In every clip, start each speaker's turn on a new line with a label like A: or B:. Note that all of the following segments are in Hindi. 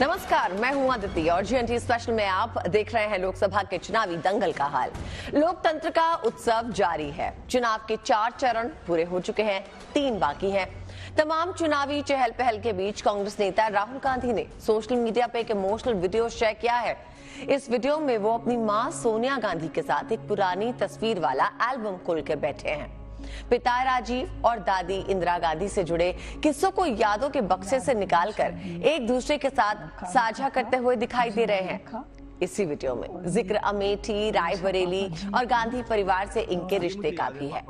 A: नमस्कार, मैं हूं अदिति और जीएनटी स्पेशल में आप देख रहे हैं लोकसभा के चुनावी दंगल का हाल। लोकतंत्र का उत्सव जारी है। चुनाव के 4 चरण पूरे हो चुके हैं, 3 बाकी हैं। तमाम चुनावी चहल पहल के बीच कांग्रेस नेता राहुल गांधी ने सोशल मीडिया पे एक इमोशनल वीडियो शेयर किया है। इस वीडियो में वो अपनी मां सोनिया गांधी के साथ एक पुरानी तस्वीर वाला एल्बम खोल के बैठे हैं। पिता राजीव और दादी इंदिरा गांधी से जुड़े किस्सों को यादों के बक्से से निकालकर एक दूसरे के साथ साझा करते हुए दिखाई दे रहे हैं। इसी वीडियो में जिक्र अमेठी, रायबरेली और गांधी परिवार से इनके रिश्ते का भी है।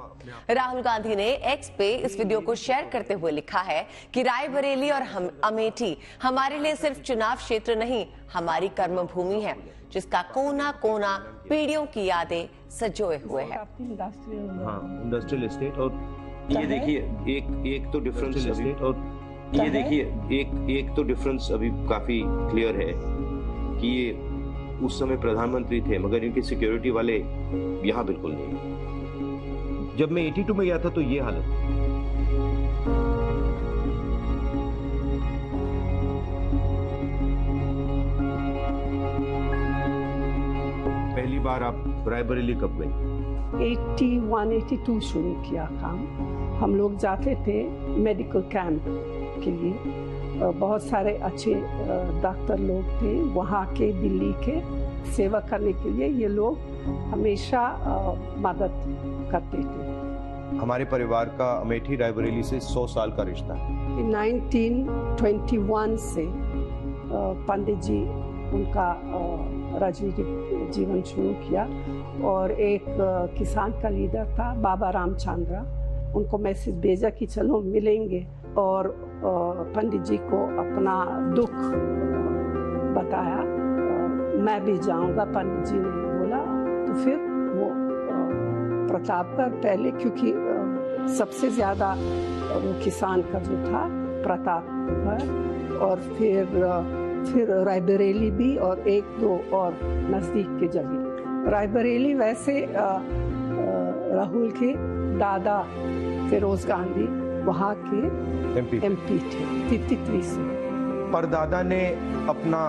A: राहुल गांधी ने एक्स पे इस वीडियो को शेयर करते हुए लिखा है कि रायबरेली और अमेठी हमारे लिए सिर्फ चुनाव क्षेत्र नहीं, हमारी कर्मभूमि है, जिसका कोना कोना पीढ़ियों की यादें सजोए हुए है।
B: इंडस्ट्रियल एस्टेट और
C: ये देखिए एक तो डिफरेंस अभी और ये देखिए एक तो डिफरेंस अभी काफी क्लियर है कि ये उस समय प्रधानमंत्री थे मगर इनकी सिक्योरिटी वाले यहाँ बिल्कुल नहीं।
B: जब मैं 82 में गया था तो ये हालत। पहली बार आप रायबरेली कब गए?
D: 81-82 शुरू किया काम। हम लोग जाते थे मेडिकल कैंप के लिए। बहुत सारे अच्छे डॉक्टर लोग थे वहाँ के, दिल्ली के। सेवा करने के लिए ये लोग हमेशा मदद करते थे।
B: हमारे परिवार का अमेठी रायबरेली से 100 साल का रिश्ता है।
D: 1921 से पंडित जी उनका राजनीतिक जीवन शुरू किया और एक किसान का लीडर था बाबा रामचंद्र, उनको मैसेज भेजा कि चलो मिलेंगे और पंडित जी को अपना दुख बताया। मैं भी जाऊंगा, पंडित जी ने बोला। तो फिर वो प्रतापगढ़ पहले, क्योंकि सबसे ज्यादा वो किसान का जो था प्रतापगढ़, और फिर रायबरेली भी और 1-2 और नजदीक के जगह। रायबरेली वैसे राहुल के दादा फिरोज गांधी वहाँ के एमपी थे 53 से।
B: परदादा ने अपना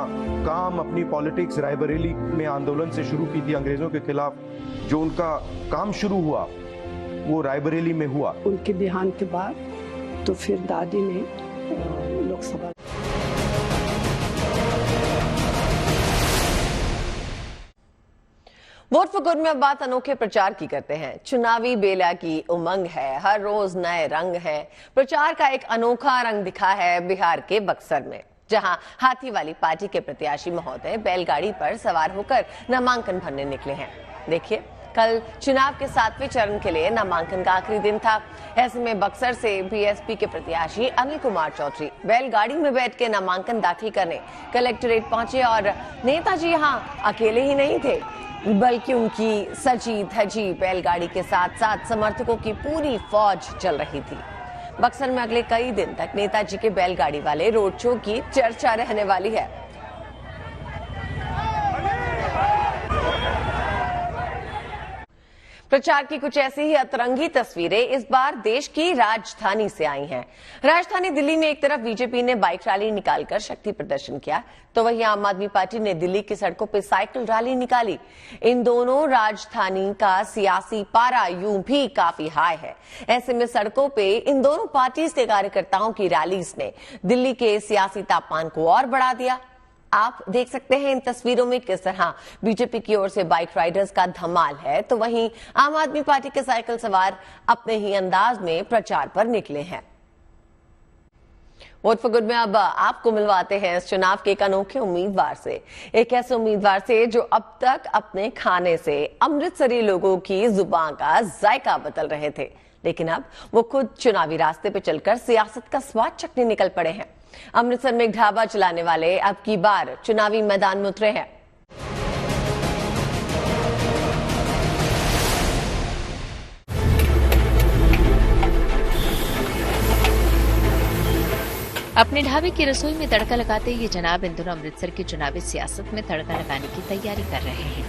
B: काम, अपनी पॉलिटिक्स रायबरेली में आंदोलन से शुरू की थी अंग्रेजों के खिलाफ। जो उनका काम शुरू हुआ वो रायबरेली में हुआ।
D: उनके देहांत के बाद तो फिर दादी ने लोकसभा।
A: वोट फॉर गुड में अब बात अनोखे प्रचार की करते हैं। चुनावी बेला की उमंग है, हर रोज नए रंग है। प्रचार का एक अनोखा रंग दिखा है बिहार के बक्सर में, जहां हाथी वाली पार्टी के प्रत्याशी महोदय बैलगाड़ी पर सवार होकर नामांकन भरने निकले हैं। देखिए, कल चुनाव के 7वें चरण के लिए नामांकन का आखिरी दिन था। ऐसे में बक्सर से बीएसपी के प्रत्याशी अनिल कुमार चौधरी बैलगाड़ी में बैठ के नामांकन दाखिल करने कलेक्ट्रेट पहुंचे और नेताजी यहाँ अकेले ही नहीं थे, बल्कि उनकी सजी धजी बैलगाड़ी के साथ साथ समर्थकों की पूरी फौज चल रही थी। बक्सर में अगले कई दिन तक नेताजी के बैलगाड़ी वाले रोड शो की चर्चा रहने वाली है। प्रचार की कुछ ऐसी ही अतरंगी तस्वीरें इस बार देश की राजधानी से आई हैं। राजधानी दिल्ली में एक तरफ बीजेपी ने बाइक रैली निकालकर शक्ति प्रदर्शन किया, तो वहीं आम आदमी पार्टी ने दिल्ली की सड़कों पर साइकिल रैली निकाली। इन दोनों राजधानी का सियासी पारा यूं भी काफी हाई है। ऐसे में सड़कों पे इन दोनों पार्टी के कार्यकर्ताओं की रैलीज ने दिल्ली के सियासी तापमान को और बढ़ा दिया। आप देख सकते हैं इन तस्वीरों में किस तरह बीजेपी की ओर से बाइक राइडर्स का धमाल है, तो वहीं आम आदमी पार्टी के साइकिल सवार अपने ही अंदाज में प्रचार पर निकले हैं। वोट फॉर गुड में अब आपको मिलवाते हैं इस चुनाव के एक अनोखे उम्मीदवार से, एक ऐसे उम्मीदवार से जो अब तक अपने खाने से अमृतसरी लोगों की जुबान का जायका बदल रहे थे, लेकिन अब वो खुद चुनावी रास्ते पे चलकर सियासत का स्वाद चखने निकल पड़े हैं। अमृतसर में एक ढाबा चलाने वाले अब की बार चुनावी मैदान में उतरे हैं।
E: अपने ढाबे की रसोई में तड़का लगाते ये जनाब इन दिनों अमृतसर की चुनावी सियासत में तड़का लगाने की तैयारी कर रहे हैं।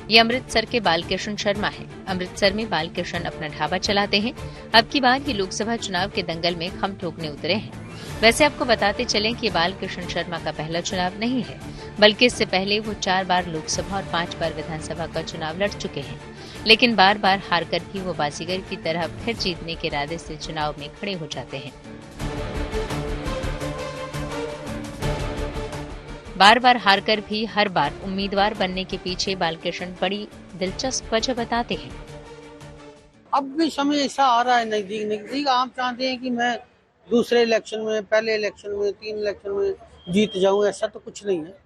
E: ये अमृतसर के बालकृष्ण शर्मा हैं। अमृतसर में बालकृष्ण अपना ढाबा चलाते हैं। अब की बार ये लोकसभा चुनाव के दंगल में खम ठोकने उतरे हैं। वैसे आपको बताते चलें कि बालकृष्ण शर्मा का पहला चुनाव नहीं है, बल्कि इससे पहले वो 4 बार लोकसभा और 5 बार विधानसभा का चुनाव लड़ चुके हैं। लेकिन बार बार हार कर भी वो बाजीगर की तरह फिर जीतने के इरादे से चुनाव में खड़े हो जाते हैं। बार बार हार कर भी हर बार उम्मीदवार बनने के पीछे बालकृष्ण बड़ी दिलचस्प वजह बताते हैं।
F: अब भी समय ऐसा आ रहा है नजदीक, आप चाहते हैं कि मैं दूसरे इलेक्शन में, पहले इलेक्शन में, 3 इलेक्शन में जीत जाऊं, ऐसा तो कुछ नहीं है।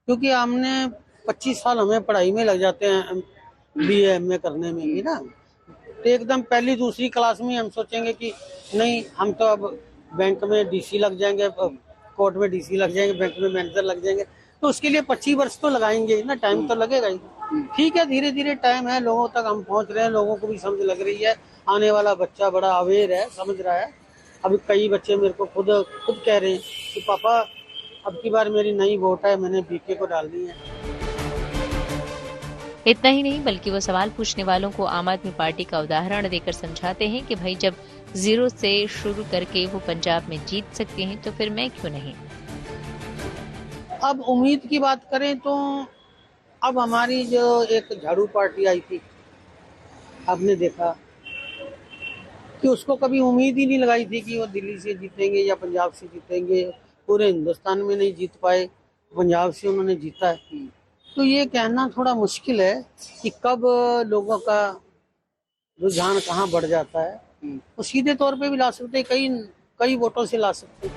F: क्योंकि हमने 25 साल हमें पढ़ाई में लग जाते हैं, BA MA करने में भी ना, तो एकदम पहली दूसरी क्लास में हम सोचेंगे कि नहीं, हम तो अब बैंक में DC लग जाएंगे, कोर्ट में DC लग जाएंगे, बैंक में मैनेजर लग जाएंगे, तो उसके लिए 25 वर्ष तो लगाएंगे ना, टाइम तो लगेगा ही। ठीक है, धीरे धीरे टाइम है, लोगों तक हम पहुंच रहे हैं, लोगों को भी समझ लग रही है, आने वाला बच्चा बड़ा अवेयर है, समझ रहा है। अभी कई बच्चे मेरे को खुद कह रहे हैं कि पापा अब की बार मेरी नई वोट है, मैंने BK को डालनी है।
E: इतना ही नहीं, बल्कि वो सवाल पूछने वालों को आम आदमी पार्टी का उदाहरण देकर समझाते हैं कि भाई जब 0 से शुरू करके वो पंजाब में जीत सकते हैं तो फिर मैं क्यों नहीं।
F: अब उम्मीद की बात करें तो अब हमारी जो एक झाड़ू पार्टी आई थी, आपने देखा कि उसको कभी उम्मीद ही नहीं लगाई थी कि वो दिल्ली से जीतेंगे या पंजाब से जीतेंगे, पूरे हिंदुस्तान में नहीं जीत पाए, पंजाब से उन्होंने जीता है। तो ये कहना थोड़ा मुश्किल है कि कब लोगों का रुझान कहाँ बढ़ जाता है। तो सीधे तौर पे भी ला सकते, कई वोटों से ला सकते।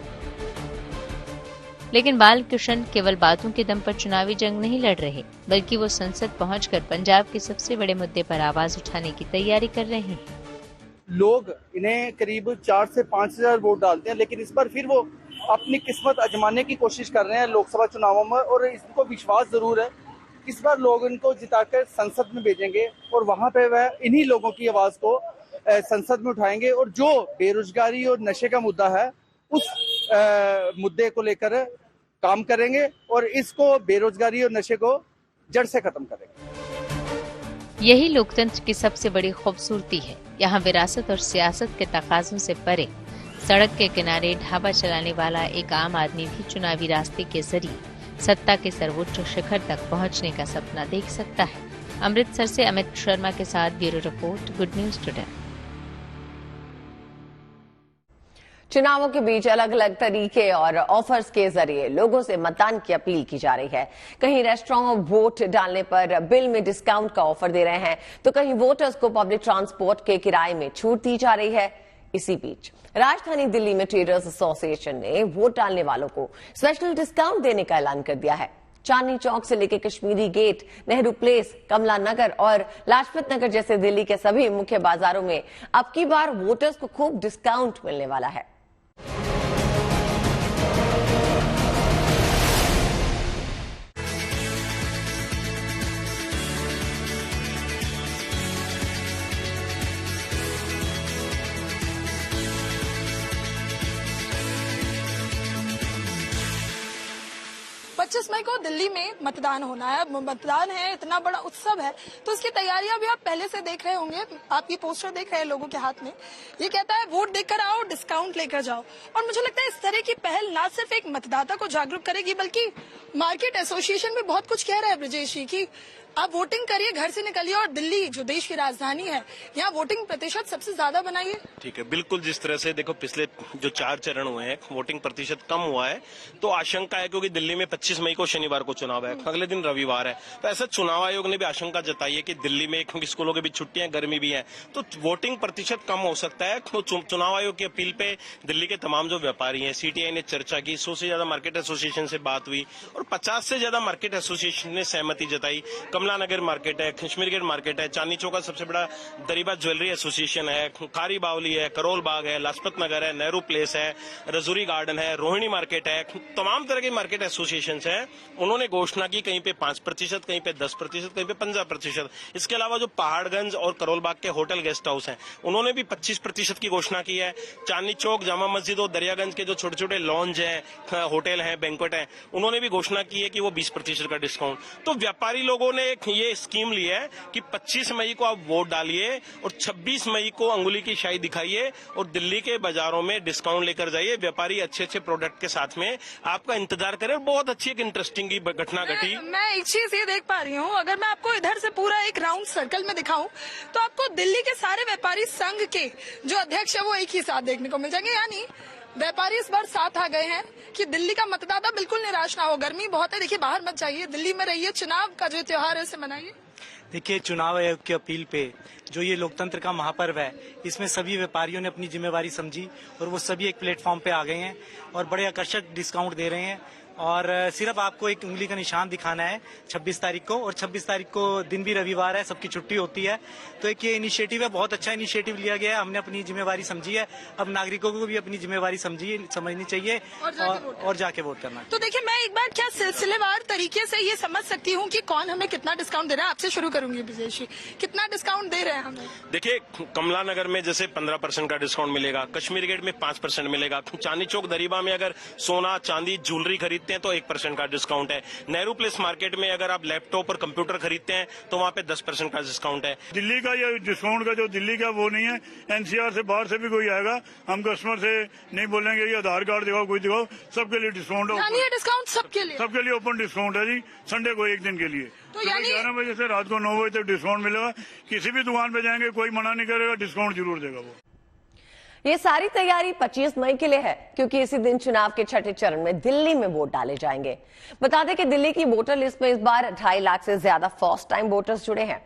E: लेकिन बालकृष्ण केवल बातों के दम पर चुनावी जंग नहीं लड़ रहे, बल्कि वो संसद पहुंचकर पंजाब के सबसे बड़े मुद्दे पर आवाज उठाने की तैयारी कर रहे हैं।
G: लोग इन्हें करीब 4 से 5 हजार वोट डालते हैं, लेकिन इस बार फिर वो अपनी किस्मत आजमाने की कोशिश कर रहे हैं लोकसभा चुनावों में, और इनको विश्वास जरूर है इस बार लोग इनको जिताकर संसद में भेजेंगे और वहां पे वह इन्हीं लोगों की आवाज को संसद में उठाएंगे, और जो बेरोजगारी और नशे का मुद्दा है उस मुद्दे को लेकर काम करेंगे और इसको, बेरोजगारी और नशे को जड़ से खत्म करेंगे।
E: यही लोकतंत्र की सबसे बड़ी खूबसूरती है। यहाँ विरासत और सियासत के तकाजों से परे सड़क के किनारे ढाबा चलाने वाला एक आम आदमी भी चुनावी रास्ते के जरिए सत्ता के सर्वोच्च शिखर तक पहुंचने का सपना देख सकता है। अमृतसर से अमित शर्मा के साथ bureau report, good news today.
A: चुनावों के बीच अलग अलग तरीके और ऑफर्स के जरिए लोगों से मतदान की अपील की जा रही है। कहीं रेस्टोरेंट वोट डालने पर बिल में डिस्काउंट का ऑफर दे रहे हैं, तो कहीं वोटर्स को पब्लिक ट्रांसपोर्ट के किराए में छूट दी जा रही है। इसी बीच राजधानी दिल्ली में ट्रेडर्स एसोसिएशन ने वोट डालने वालों को स्पेशल डिस्काउंट देने का ऐलान कर दिया है। चांदनी चौक से लेकर कश्मीरी गेट, नेहरू प्लेस, कमला नगर और लाजपत नगर जैसे दिल्ली के सभी मुख्य बाजारों में अब की बार वोटर्स को खूब डिस्काउंट मिलने वाला है।
H: मई को दिल्ली में मतदान होना है। मतदान है, इतना बड़ा उत्सव है, तो उसकी तैयारियां भी आप पहले से देख रहे होंगे। आप ये पोस्टर देख रहे हैं लोगों के हाथ में, ये कहता है वोट देकर आओ, डिस्काउंट लेकर जाओ। और मुझे लगता है इस तरह की पहल ना सिर्फ एक मतदाता को जागरूक करेगी, बल्कि मार्केट एसोसिएशन भी बहुत कुछ कह रहा है ब्रजेश जी की आप वोटिंग करिए, घर से निकलिए और दिल्ली जो देश की राजधानी है, यहाँ वोटिंग प्रतिशत सबसे ज्यादा बनाइए। ठीक है, बिल्कुल। जिस तरह से देखो पिछले जो 4 चरण हुए हैं, वोटिंग प्रतिशत कम हुआ है, तो आशंका है क्योंकि दिल्ली में 25 मई को शनिवार को चुनाव है, अगले दिन रविवार है, तो ऐसा चुनाव आयोग ने भी आशंका जताई है कि दिल्ली में क्योंकि स्कूलों के भी छुट्टियां, गर्मी भी है, तो वोटिंग प्रतिशत कम हो सकता है। तो चुनाव आयोग की अपील पे दिल्ली के तमाम जो व्यापारी हैं, सीटीआई ने चर्चा की, 100 से ज्यादा मार्केट एसोसिएशन से बात हुई और 50 से ज्यादा मार्केट एसोसिएशन ने सहमति जताई। कमला नगर मार्केट है, कश्मीर गेट मार्केट है, चांदनी चौक का सबसे बड़ा दरीबा ज्वेलरी एसोसिएशन है, खारी बावली है, करोल बाग है, लाजपत नगर है, नेहरू प्लेस है, रजौरी गार्डन है, रोहिणी मार्केट है, तमाम तरह के मार्केट एसोसिएशन है। उन्होंने घोषणा की कहीं पे 5%, कहीं पे 10%, कहीं पे 15%। इसके अलावा जो पहाड़गंज और करोल बाग के होटल गेस्ट हाउस हैं, उन्होंने भी 25% की घोषणा की है। चांदनी चौक, जामा मस्जिद और दरियागंज के जो छोटे छोटे लॉन्ज हैं, होटल हैं, बैंक्वेट हैं, उन्होंने भी घोषणा की है कि वो 20% का डिस्काउंट। तो व्यापारी लोगों ने
I: ये स्कीम ली है कि 25 मई को आप वोट डालिए और 26 मई को अंगुली की शाही दिखाइए और दिल्ली के बाजारों में डिस्काउंट लेकर जाइए। व्यापारी अच्छे अच्छे प्रोडक्ट के साथ में आपका इंतजार करें। बहुत अच्छी एक इंटरेस्टिंग की घटना घटी।
H: मैं एक चीज ये देख पा रही हूँ, अगर मैं आपको इधर से पूरा एक राउंड सर्कल में दिखाऊं तो आपको दिल्ली के सारे व्यापारी संघ के जो अध्यक्ष है वो एक ही साथ देखने को मिल जाएंगे। यानी व्यापारी इस बार साथ आ गए हैं कि दिल्ली का मतदाता बिल्कुल निराश ना हो। गर्मी बहुत है, देखिए बाहर मत जाइए, दिल्ली में रहिए, चुनाव का जो त्योहार है उसे मनाइए।
J: देखिए, चुनाव आयोग की अपील पे जो ये लोकतंत्र का महापर्व है, इसमें सभी व्यापारियों ने अपनी जिम्मेवारी समझी और वो सभी एक प्लेटफॉर्म पे आ गए हैं और बड़े आकर्षक डिस्काउंट दे रहे हैं। और सिर्फ आपको एक उंगली का निशान दिखाना है 26 तारीख को, और 26 तारीख को दिन भी रविवार है, सबकी छुट्टी होती है। तो एक ये इनिशिएटिव है, बहुत अच्छा इनिशिएटिव लिया गया है। हमने अपनी जिम्मेवारी समझी है, अब नागरिकों को भी अपनी जिम्मेवारी समझनी चाहिए और जाके वोट करना।
H: तो देखिए, मैं एक बार क्या सिलसिलेवार तरीके से ये समझ सकती हूँ कि कौन हमें कितना डिस्काउंट दे रहा है। आपसे शुरू करूंगी ब्रिजेश जी, कितना डिस्काउंट दे रहे हैं हमें?
I: देखिए, कमला नगर में जैसे 15% का डिस्काउंट मिलेगा, कश्मीर गेट में 5% मिलेगा, चांदनी चौक दरीबा में अगर सोना चांदी ज्वेलरी खरीदते हैं तो 1% का डिस्काउंट है। नेहरू प्लेस मार्केट में अगर आप लैपटॉप और कंप्यूटर खरीदते हैं तो वहाँ पे 10% का डिस्काउंट है।
K: दिल्ली का ये डिस्काउंट का जो दिल्ली का वो नहीं है, एनसीआर से बाहर से भी कोई आएगा, हम कस्टमर से नहीं बोलेंगे ये आधार कार्ड दिखाओ, कोई दिखाओ, सबके लिए डिस्काउंट है।
H: डिस्काउंट सबके लिए
K: ओपन डिस्काउंट है जी, संडे को एक दिन के लिए।
H: तो यानी
K: 11 बजे से रात को 9 बजे तक डिस्काउंट मिलेगा। किसी भी दुकान पे जाएंगे कोई मना नहीं करेगा, डिस्काउंट जरूर देगा वो।
A: ये सारी तैयारी 25 मई के लिए है, क्योंकि इसी दिन चुनाव के छठे चरण में दिल्ली में वोट डाले जाएंगे। बता दें कि दिल्ली की वोटर लिस्ट में इस बार 2.5 लाख से ज्यादा फर्स्ट टाइम वोटर्स जुड़े हैं।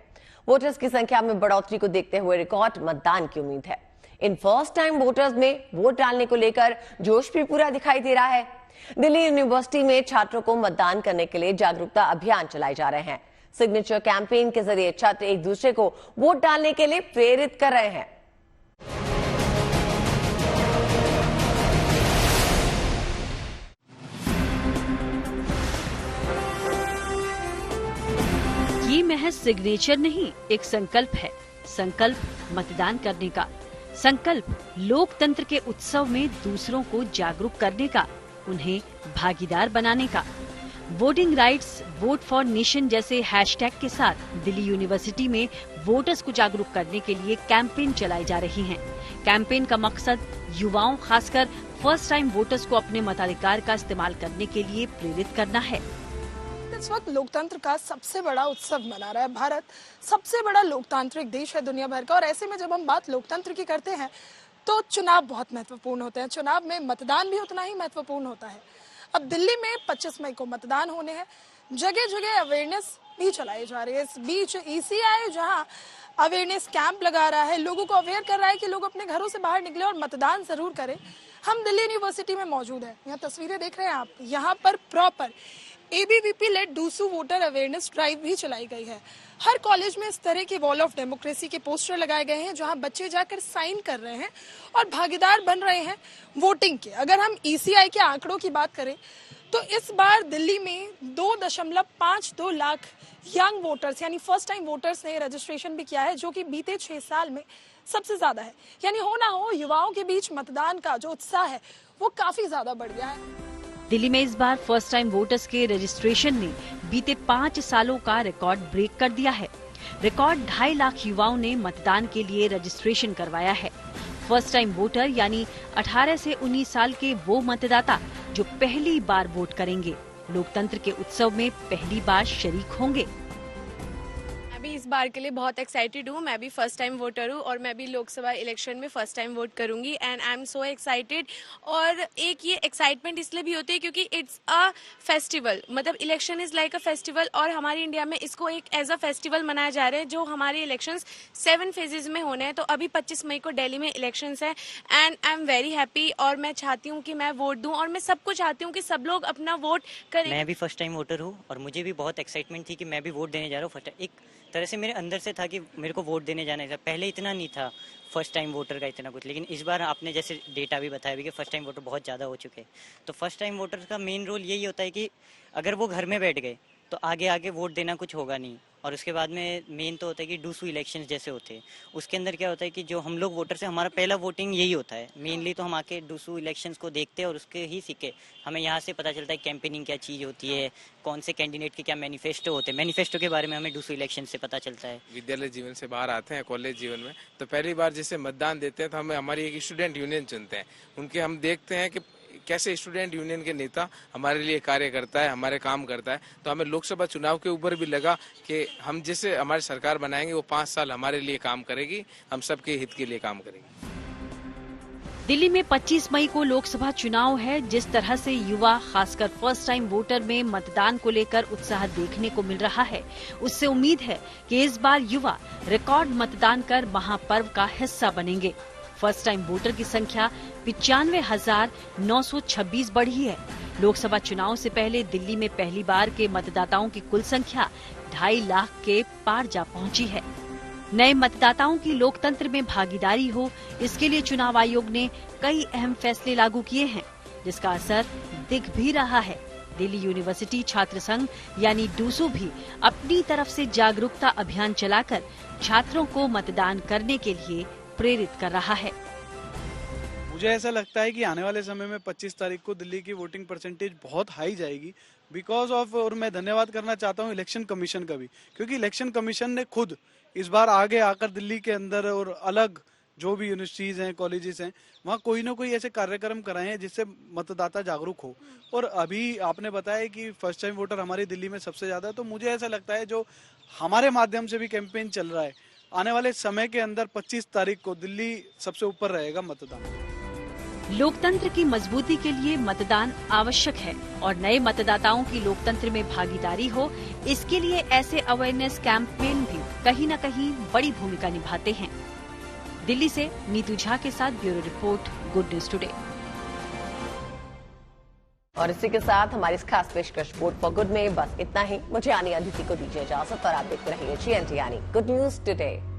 A: वोटर्स की संख्या में बढ़ोतरी को देखते हुए रिकॉर्ड मतदान की उम्मीद है। इन फर्स्ट टाइम वोटर्स में वोट डालने को लेकर जोश भी पूरा दिखाई दे रहा है। दिल्ली यूनिवर्सिटी में छात्रों को मतदान करने के लिए जागरूकता अभियान चलाए जा रहे हैं। सिग्नेचर कैंपेन के जरिए छात्र एक दूसरे को वोट डालने के लिए प्रेरित कर रहे हैं।
L: ये महज सिग्नेचर नहीं, एक संकल्प है। संकल्प मतदान करने का, संकल्प लोकतंत्र के उत्सव में दूसरों को जागरूक करने का, उन्हें भागीदार बनाने का। Voting rights, vote for nation जैसे हैशटैग के साथ दिल्ली यूनिवर्सिटी में वोटर्स को जागरूक करने के लिए कैंपेन चलाई जा रही हैं। कैंपेन का मकसद युवाओं, खासकर फर्स्ट टाइम वोटर्स को अपने मताधिकार का इस्तेमाल करने के लिए प्रेरित करना है।
H: इस वक्त लोकतंत्र का सबसे बड़ा उत्सव मना रहा है भारत। सबसे बड़ा लोकतांत्रिक देश है दुनिया भर का, और ऐसे में जब हम बात लोकतंत्र की करते हैं तो चुनाव बहुत महत्वपूर्ण होते हैं। चुनाव में मतदान भी उतना ही महत्वपूर्ण होता है। अब दिल्ली में 25 मई को मतदान होने हैं। जगह जगह अवेयरनेस भी चलाई जा रही है। इस बीच ECI जहां अवेयरनेस कैंप लगा रहा है, लोगों को अवेयर कर रहा है कि लोग अपने घरों से बाहर निकले और मतदान जरूर करें। हम दिल्ली यूनिवर्सिटी में मौजूद हैं। यहाँ तस्वीरें देख रहे हैं आप। यहाँ पर proper ABVP led DUSU voter awareness drive भी चलाई गई है। हर कॉलेज में इस तरह के वॉल ऑफ डेमोक्रेसी के पोस्टर लगाए गए हैं जहां बच्चे जाकर साइन कर रहे हैं और भागीदार बन रहे हैं वोटिंग के। अगर हम ECI के आंकड़ों की बात करें तो इस बार दिल्ली में 2.52 लाख यंग वोटर्स यानी फर्स्ट टाइम वोटर्स ने रजिस्ट्रेशन भी किया है, जो कि बीते 6 साल में सबसे ज्यादा है। यानी हो ना हो, युवाओं के बीच मतदान का जो उत्साह है वो काफी ज्यादा बढ़ गया है।
L: दिल्ली में इस बार फर्स्ट टाइम वोटर्स के रजिस्ट्रेशन ने बीते 5 सालों का रिकॉर्ड ब्रेक कर दिया है। रिकॉर्ड 2.5 लाख युवाओं ने मतदान के लिए रजिस्ट्रेशन करवाया है। फर्स्ट टाइम वोटर यानी 18 से 19 साल के वो मतदाता जो पहली बार वोट करेंगे, लोकतंत्र के उत्सव में पहली बार शरीक होंगे।
M: मैं भी इस बार के लिए बहुत एक्साइटेड हूँ। मैं भी फर्स्ट टाइम वोटर हूँ और मैं भी लोकसभा इलेक्शन में फर्स्ट टाइम वोट करूंगी and I am so excited. और एक ये एक्साइटमेंट इसलिए भी होती है क्योंकि इट्स अ फेस्टिवल, मतलब election is like a festival, और हमारी इंडिया में इसको एक एज अ फेस्टिवल मनाया जा रहा है। जो हमारे इलेक्शंस 7 फेजेज में होने हैं, तो अभी 25 मई को दिल्ली में इलेक्शंस हैं and I am very happy. और मैं चाहती हूँ कि मैं वोट दूँ और मैं सबको चाहती हूँ कि सब लोग अपना वोट करें।
N: मैं भी फर्स्ट टाइम वोटर हूँ और मुझे भी बहुत एक्साइटमेंट थी कि मैं भी वोट देने जा रहा हूँ। फर्स्ट एक तरह से मेरे अंदर से था कि मेरे को वोट देने जाना है। पहले इतना नहीं था फर्स्ट टाइम वोटर का इतना कुछ, लेकिन इस बार आपने जैसे डेटा भी बताया भी कि फर्स्ट टाइम वोटर बहुत ज़्यादा हो चुके हैं। तो फर्स्ट टाइम वोटर का मेन रोल यही होता है कि अगर वो घर में बैठ गए तो आगे आगे वोट देना कुछ होगा नहीं, और उसके बाद में मेन तो होता है कि डूसू इलेक्शन जैसे होते हैं, उसके अंदर क्या होता है कि जो हम लोग वोटर से हमारा पहला वोटिंग यही होता है मेनली, तो हम आके डूसू इलेक्शंस को देखते हैं और उसके ही सीखे हमें यहाँ से पता चलता है कैंपेनिंग क्या चीज़ होती है, कौन से कैंडिडेट के क्या मैनिफेस्टो होते हैं, मैनिफेस्टो के बारे में हमें डूसू इलेक्शन से पता चलता है।
O: विद्यालय जीवन से बाहर आते हैं कॉलेज जीवन में, तो पहली बार जैसे मतदान देते हैं तो हमें हमारी एक स्टूडेंट यूनियन चुनते हैं, उनके हम देखते हैं कि कैसे स्टूडेंट यूनियन के नेता हमारे लिए कार्य करता है, हमारे काम करता है। तो हमें लोकसभा चुनाव के ऊपर भी लगा कि हम जैसे हमारी सरकार बनाएंगे वो 5 साल हमारे लिए काम करेगी, हम सबके हित के लिए काम करेगी।
L: दिल्ली में 25 मई को लोकसभा चुनाव है। जिस तरह से युवा खासकर फर्स्ट टाइम वोटर में मतदान को लेकर उत्साह देखने को मिल रहा है, उससे उम्मीद है कि इस बार युवा रिकॉर्ड मतदान कर महापर्व का हिस्सा बनेंगे। फर्स्ट टाइम वोटर की संख्या 95,926 बढ़ी है। लोकसभा चुनाव से पहले दिल्ली में पहली बार के मतदाताओं की कुल संख्या 2.5 लाख के पार जा पहुंची है। नए मतदाताओं की लोकतंत्र में भागीदारी हो, इसके लिए चुनाव आयोग ने कई अहम फैसले लागू किए हैं, जिसका असर दिख भी रहा है। दिल्ली यूनिवर्सिटी छात्र संघ यानी डूसू भी अपनी तरफ से जागरूकता अभियान चलाकर छात्रों को मतदान करने के लिए प्रेरित कर रहा है।
P: मुझे ऐसा लगता है कि आने वाले समय में 25 तारीख को दिल्ली की वोटिंग परसेंटेज बहुत हाई जाएगी बिकॉज ऑफ, और मैं धन्यवाद करना चाहता हूं इलेक्शन कमीशन का भी, क्योंकि इलेक्शन कमीशन ने खुद इस बार आगे आकर दिल्ली के अंदर और अलग जो भी यूनिवर्सिटीज हैं, कॉलेजेस हैं, वहाँ कोई ना कोई ऐसे कार्यक्रम कराए हैं जिससे मतदाता जागरूक हो। और अभी आपने बताया कि फर्स्ट टाइम वोटर हमारी दिल्ली में सबसे ज्यादा है, तो मुझे ऐसा लगता है जो हमारे माध्यम से भी कैंपेन चल रहा है, आने वाले समय के अंदर 25 तारीख को दिल्ली सबसे ऊपर रहेगा मतदान।
L: लोकतंत्र की मजबूती के लिए मतदान आवश्यक है और नए मतदाताओं की लोकतंत्र में भागीदारी हो, इसके लिए ऐसे अवेयरनेस कैंपेन भी कहीं न कहीं बड़ी भूमिका निभाते हैं। दिल्ली से नीतू झा के साथ bureau report, good news today.
A: और इसी के साथ हमारी इस खास पेशकश वोट फॉर गुड में बस इतना ही। मुझे यानी अदिति को दीजिए इजाजत और आप देखते रहिए GNT यानी गुड न्यूज टुडे।